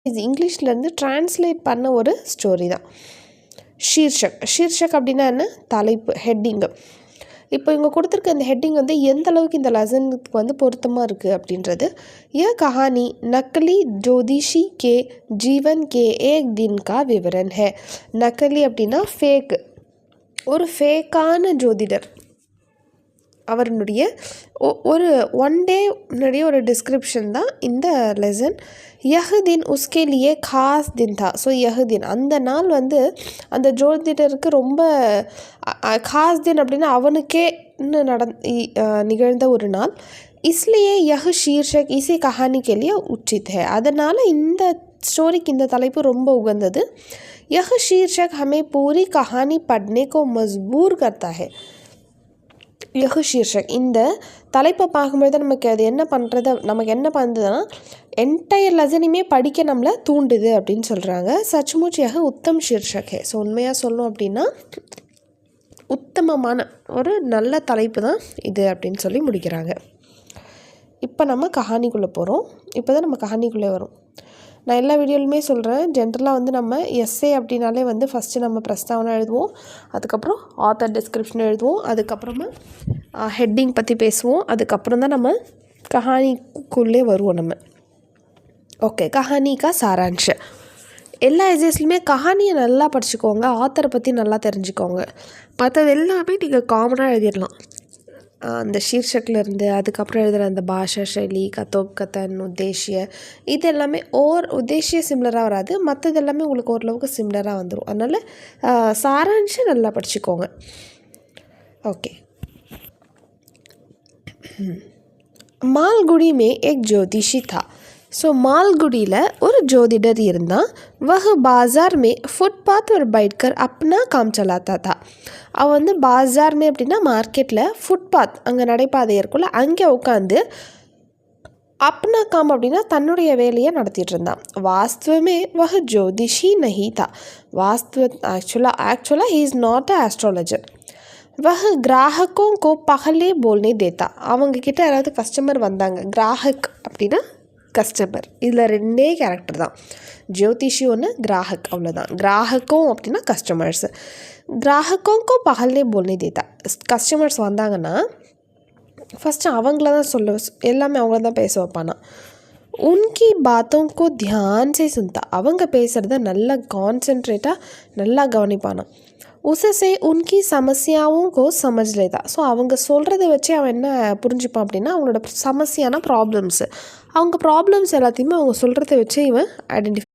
இது இங்கிலீஷ்லேருந்து டிரான்ஸ்லேட் பண்ண ஒரு ஸ்டோரி தான். ஷீர்ஷக் அப்படின்னா என்ன, தலைப்பு, ஹெட்டிங்கு. இப்போ இவங்க கொடுத்துருக்க இந்த ஹெட்டிங் வந்து எந்த அளவுக்கு இந்த லெசனுக்கு வந்து பொருத்தமாக இருக்குது அப்படின்றது. ய கஹானி நக்கலி ஜோதிஷி கே ஜீவன் கே ஏக் தின் கா விவரன் ஹே. நக்கலி அப்படின்னா ஃபேக்கு, ஒரு ஃபேக்கான ஜோதிடர் அவருடைய ஒரு ஒன் டே முன்னாடியே ஒரு டிஸ்கிரிப்ஷன் தான் இந்த லெசன். யஹ் தின் உஸ்கே லியே காஸ் தின் தா. ஸோ யஹ் தின் அந்த நாள் வந்து அந்த ஜோதிடருக்கு ரொம்ப காஸ் தின் அப்படின்னா அவனுக்கே நிகழ்ந்த ஒரு நாள். இஸ்லியே யஹ் ஷீர்ஷக் இசை கஹானி கே லியே உச்சித் ஹே. அதனால் இந்த ஸ்டோரிக்கு இந்த தலைப்பு ரொம்ப உகந்தது. யஹ் ஷீர்ஷக் ஹமே பூரி கஹானி பட்னே கோ மஜ்பூர் கர்த்தா ஹே. யஹ் ஷீர்ஷக் இந்த தலைப்பை பார்க்கும்போது நமக்கு அது நமக்கு என்ன பண்ணுறதுன்னா என்டையர் லெசனையுமே படிக்க நம்மளை தூண்டுது அப்படின்னு சொல்கிறாங்க. சச்முச் யஹ் உத்தம் ஷீர்ஷக் ஹே. ஸோ உண்மையாக சொல்லணும் அப்படின்னா உத்தமமான ஒரு நல்ல தலைப்பு தான் இது அப்படின்னு சொல்லி முடிக்கிறாங்க. இப்போ நம்ம கஹானிக்குள்ளே போகிறோம். இப்போ தான் நம்ம கஹானிக்குள்ளே வரும். நான் எல்லா வீடியோலுமே சொல்கிறேன், ஜென்ரலாக வந்து நம்ம எஸ்ஏ அப்படின்னாலே வந்து ஃபஸ்ட்டு நம்ம பிரஸ்தாவனை எழுதுவோம், அதுக்கப்புறம் ஆத்தர் டிஸ்கிரிப்ஷன் எழுதுவோம், அதுக்கப்புறமா ஹெட்டிங் பற்றி பேசுவோம், அதுக்கப்புறம் தான் நம்ம கஹானிக்குள்ளே வருவோம் நம்ம. ஓகே, கஹானிக்கா சாரான்ஷ். எல்லா எஸ்ஏஸ்லையுமே கஹானியை நல்லா படிச்சுக்கோங்க, ஆத்தரை பற்றி நல்லா தெரிஞ்சுக்கோங்க. மற்றது எல்லாமே நீங்கள் காமனாக எழுதிடலாம். அந்த ஷீர்ஷக்லேருந்து அதுக்கப்புறம் எழுதுகிற அந்த பாஷா ஷைலி, கத்தோப் கத்தன், உத்தேஷிய, இது எல்லாமே உத்தேஷிய சிம்லராக வராது, மற்றது எல்லாமே உங்களுக்கு ஓரளவுக்கு சிம்லராக வந்துடும். அதனால் சாராம்சம் நல்லா படிச்சுக்கோங்க. ஓகே. மால்குடி மே ஏக் ஜோதிஷி தா. ஸோ மால்குடியில் ஒரு ஜோதிடர் இருந்தான். வஹ் பாஜார் மே ஃபுட்பாத் ஒரு பைட்கர் அப்னா காம் சலாத்தா தா. அவன் வந்து பாஜார் மே அப்படின்னா மார்க்கெட்டில், ஃபுட்பாத் அங்கே நடைபாதை இருக்குள்ள, அங்கே உட்காந்து அப்னா காம் அப்படின்னா தன்னுடைய வேலையை நடத்திட்டு இருந்தான். வாஸ்துவமே வஹ் ஜோதிஷி நஹி தா. ஆக்சுவலாக he is not a astrologer. வஹ் கிராஹக்கும் கோ பகலே போல்னே தேத்தா. அவங்கக்கிட்ட யாராவது கஸ்டமர் வந்தாங்க, கிராஹக் அப்படின்னா கஸ்டமர், இதில் ரெண்டே கேரக்டர் தான், ஜோதிஷி ஒன்று, கிராஹக், அவ்வளோதான். கிராஹக்கும் அப்படின்னா கஸ்டமர்ஸ். கிராஹக்கும் பகல்லே போல்னே தேத்தா. கஸ்டமர்ஸ் வந்தாங்கன்னா ஃபஸ்ட்டு அவங்கள தான் எல்லாமே அவங்கள தான் பேச வைப்பானா. உன்கி பாத்தோங்கோ தியான் சே சுன்தா. அவங்க பேசுகிறத நல்லா கான்சென்ட்ரேட்டாக நல்லா கவனிப்பானா. உசே உன்கி சமஸ்யாவும் கோ சமஜ் லேதா. ஸோ அவங்க சொல்கிறத வச்சு அவன் என்ன புரிஞ்சுப்பான் அப்படின்னா அவங்களோட சமஸ்யான ப்ராப்ளம்ஸு, அவங்க ப்ராப்ளம்ஸ் எல்லாத்தையுமே அவங்க சொல்கிறத வச்சு இவன் ஐடென்டிஃபை